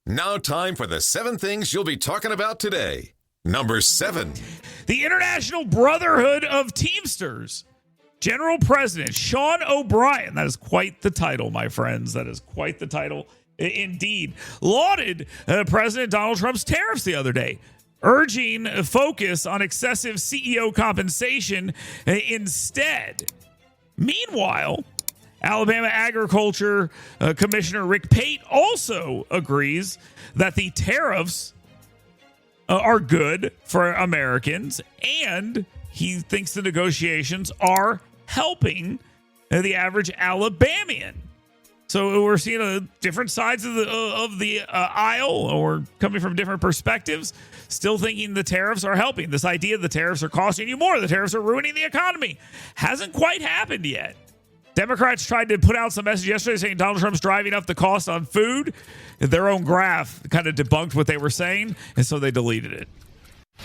Now time for the 7 things you'll be talking about today. Number 7. The International Brotherhood of Teamsters. General President Sean O'Brien, that is quite the title, my friends. That is quite the title indeed. Lauded President Donald Trump's tariffs the other day, urging a focus on excessive CEO compensation instead. Meanwhile, Alabama Agriculture Commissioner Rick Pate also agrees that the tariffs are good for Americans, and he thinks the negotiations are helping the average Alabamian. So we're seeing different sides of the aisle, or coming from different perspectives, still thinking the tariffs are helping. This idea the tariffs are costing you more, the tariffs are ruining the economy, hasn't quite happened yet. Democrats tried to put out some message yesterday saying Donald Trump's driving up the cost on food. Their own graph kind of debunked what they were saying, and so they deleted it.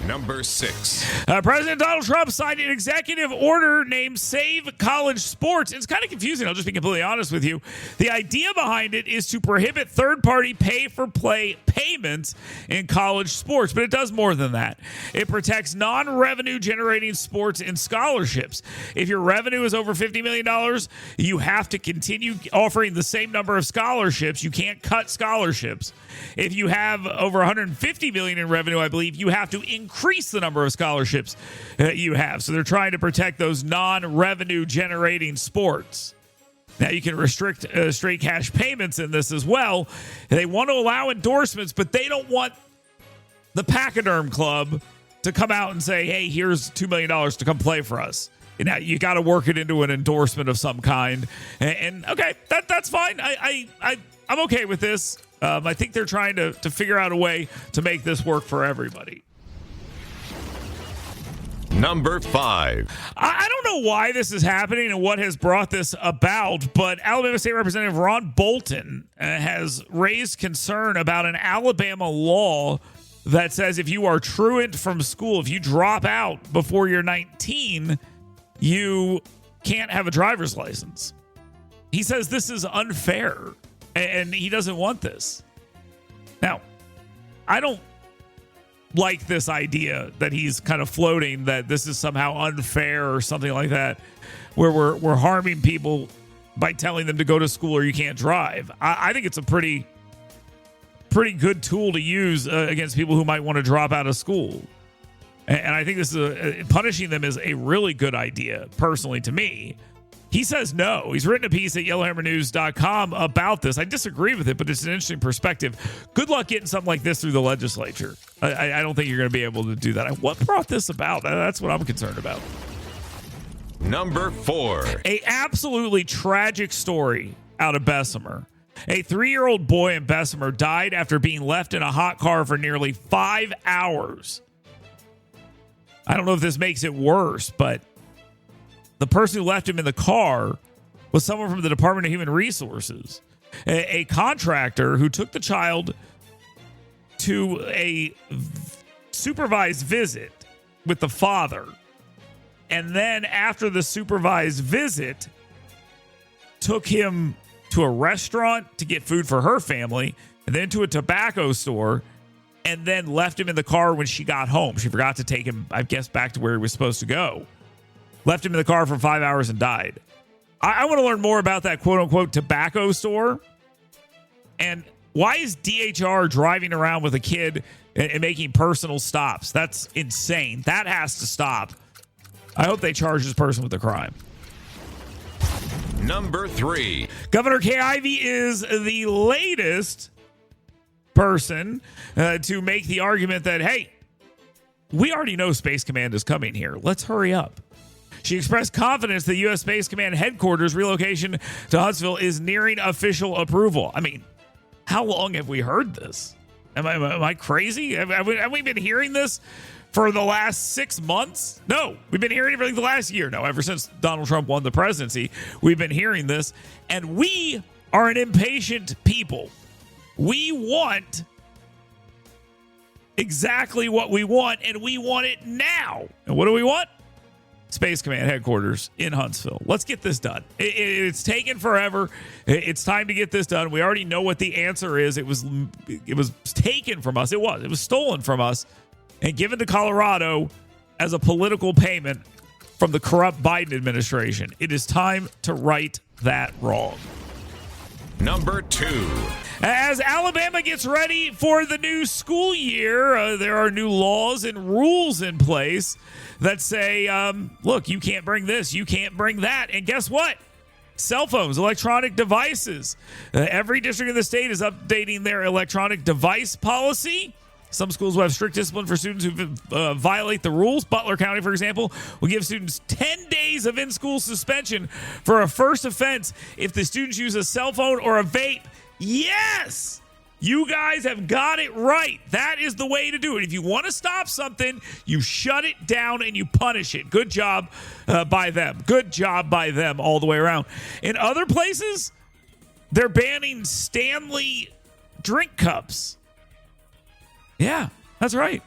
Number 6. President Donald Trump signed an executive order named Save College Sports. It's kind of confusing. I'll just be completely honest with you. The idea behind it is to prohibit third-party pay-for-play payments in college sports, but it does more than that. It protects non-revenue generating sports and scholarships. If your revenue is over $50 million, you have to continue offering the same number of scholarships. You can't cut scholarships. If you have over $150 million in revenue, I believe, you have to increase the number of scholarships you have. So they're trying to protect those non-revenue generating sports. Now, you can restrict straight cash payments in this as well. They want to allow endorsements, but they don't want the Pachyderm Club to come out and say, hey, here's $2 million to come play for us. Now, you got to work it into an endorsement of some kind. And okay, that's fine. I'm okay with this. I think they're trying to figure out a way to make this work for everybody. Number 5. I don't know why this is happening and what has brought this about, but Alabama State Representative Ron Bolton has raised concern about an Alabama law that says if you are truant from school, if you drop out before you're 19, you can't have a driver's license. He says this is unfair, and he doesn't want this. Now, I don't like this idea that he's kind of floating that this is somehow unfair or something like that, where we're harming people by telling them to go to school or you can't drive. I think it's a pretty good tool to use against people who might want to drop out of school. And I think this is punishing them is a really good idea, personally, to me. He says no. He's written a piece at yellowhammernews.com about this. I disagree with it, but it's an interesting perspective. Good luck getting something like this through the legislature. I don't think you're going to be able to do that. What brought this about? That's what I'm concerned about. Number 4. A absolutely tragic story out of Bessemer. A 3-year-old boy in Bessemer died after being left in a hot car for nearly 5 hours. I don't know if this makes it worse, but the person who left him in the car was someone from the Department of Human Resources, a contractor who took the child to a supervised visit with the father. And then after the supervised visit, took him to a restaurant to get food for her family, and then to a tobacco store, and then left him in the car when she got home. She forgot to take him, I guess, back to where he was supposed to go. Left him in the car for 5 hours and died. I want to learn more about that quote-unquote tobacco store. And why is DHR driving around with a kid and making personal stops? That's insane. That has to stop. I hope they charge this person with the crime. Number 3. Governor Kay Ivey is the latest person to make the argument that, hey, we already know Space Command is coming here. Let's hurry up. She expressed confidence the U.S. Space Command headquarters relocation to Huntsville is nearing official approval. I mean, how long have we heard this? Am I crazy? Have we been hearing this for the last 6 months? No, we've been hearing it for like the last year. No, ever since Donald Trump won the presidency, we've been hearing this. And we are an impatient people. We want exactly what we want, and we want it now. And what do we want? Space Command headquarters in Huntsville. Let's get this done. It's taken forever. It's time to get this done. We already know what the answer is. It was taken from us. It was stolen from us and given to Colorado as a political payment from the corrupt Biden administration. It is time to right that wrong. Number 2. As Alabama gets ready for the new school year, there are new laws and rules in place that say, look, you can't bring this, you can't bring that. And guess what? Cell phones, electronic devices. Every district in the state is updating their electronic device policy. Some schools will have strict discipline for students who violate the rules. Butler County, for example, will give students 10 days of in-school suspension for a first offense if the students use a cell phone or a vape. Yes! You guys have got it right. That is the way to do it. If you want to stop something, you shut it down and you punish it. Good job by them. Good job by them all the way around. In other places, they're banning Stanley drink cups. Yeah, that's right.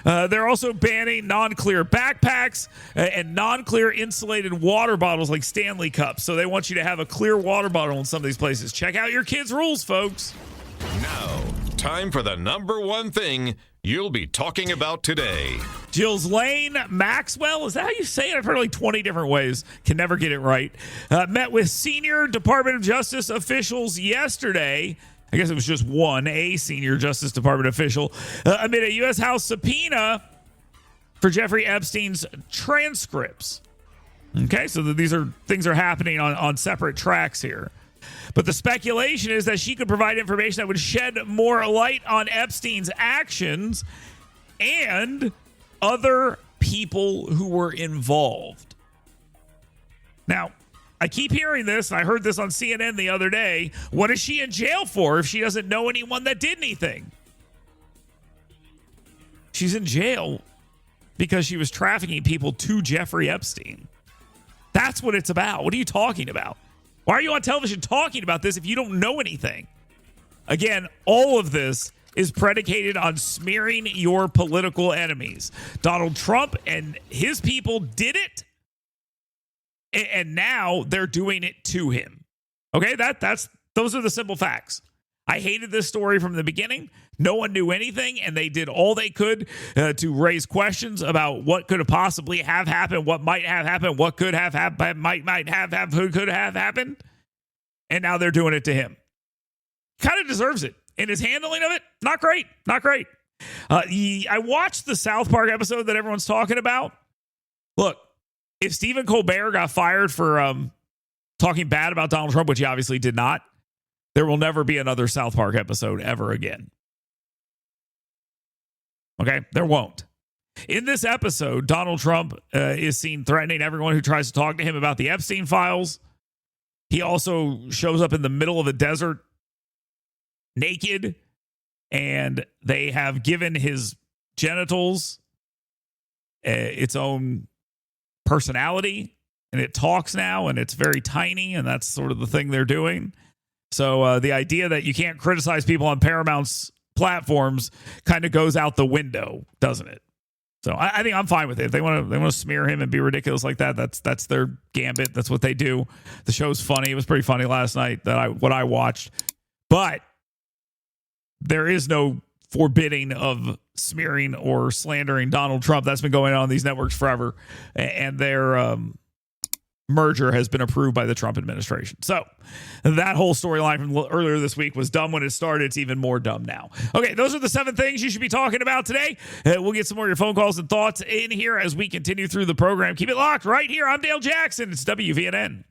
They're also banning non-clear backpacks and non-clear insulated water bottles like Stanley cups. So they want you to have a clear water bottle in some of these places. Check out your kids' rules, folks. Now, time for the number 1 thing you'll be talking about today. Ghislaine Maxwell, is that how you say it? I've heard it like 20 different ways. Can never get it right. Met with senior Department of Justice officials yesterday. I guess it was just a senior Justice Department official, amid a U.S. House subpoena for Jeffrey Epstein's transcripts. Okay, so these are things are happening on separate tracks here. But the speculation is that she could provide information that would shed more light on Epstein's actions and other people who were involved. Now, I keep hearing this, and I heard this on CNN the other day. What is she in jail for if she doesn't know anyone that did anything? She's in jail because she was trafficking people to Jeffrey Epstein. That's what it's about. What are you talking about? Why are you on television talking about this if you don't know anything? Again, all of this is predicated on smearing your political enemies. Donald Trump and his people did it. And now they're doing it to him. Okay, those are the simple facts. I hated this story from the beginning. No one knew anything, and they did all they could to raise questions about what could have possibly have happened, what might have happened, what could have happened, who could have happened. And now they're doing it to him. Kind of deserves it. And his handling of it, not great. I watched the South Park episode that everyone's talking about. Look. If Stephen Colbert got fired for talking bad about Donald Trump, which he obviously did not, there will never be another South Park episode ever again. Okay? There won't. In this episode, Donald Trump is seen threatening everyone who tries to talk to him about the Epstein files. He also shows up in the middle of a desert naked, and they have given his genitals its own personality, and it talks now, and it's very tiny, and that's sort of the thing they're doing. So the idea that you can't criticize people on Paramount's platforms kind of goes out the window, doesn't it? So I think I'm fine with it. If they want to smear him and be ridiculous like that, that's their gambit. That's what they do. The show's funny. It was pretty funny last night what I watched, but there is no forbidding of smearing or slandering Donald Trump. That's been going on these networks forever, and their merger has been approved by the Trump administration. So that whole storyline from earlier this week was dumb when it started. It's even more dumb now. Okay, those are the 7 things you should be talking about today. We'll get some more of your phone calls and thoughts in here as we continue through the program. Keep it locked right here. I'm Dale Jackson. It's WVNN.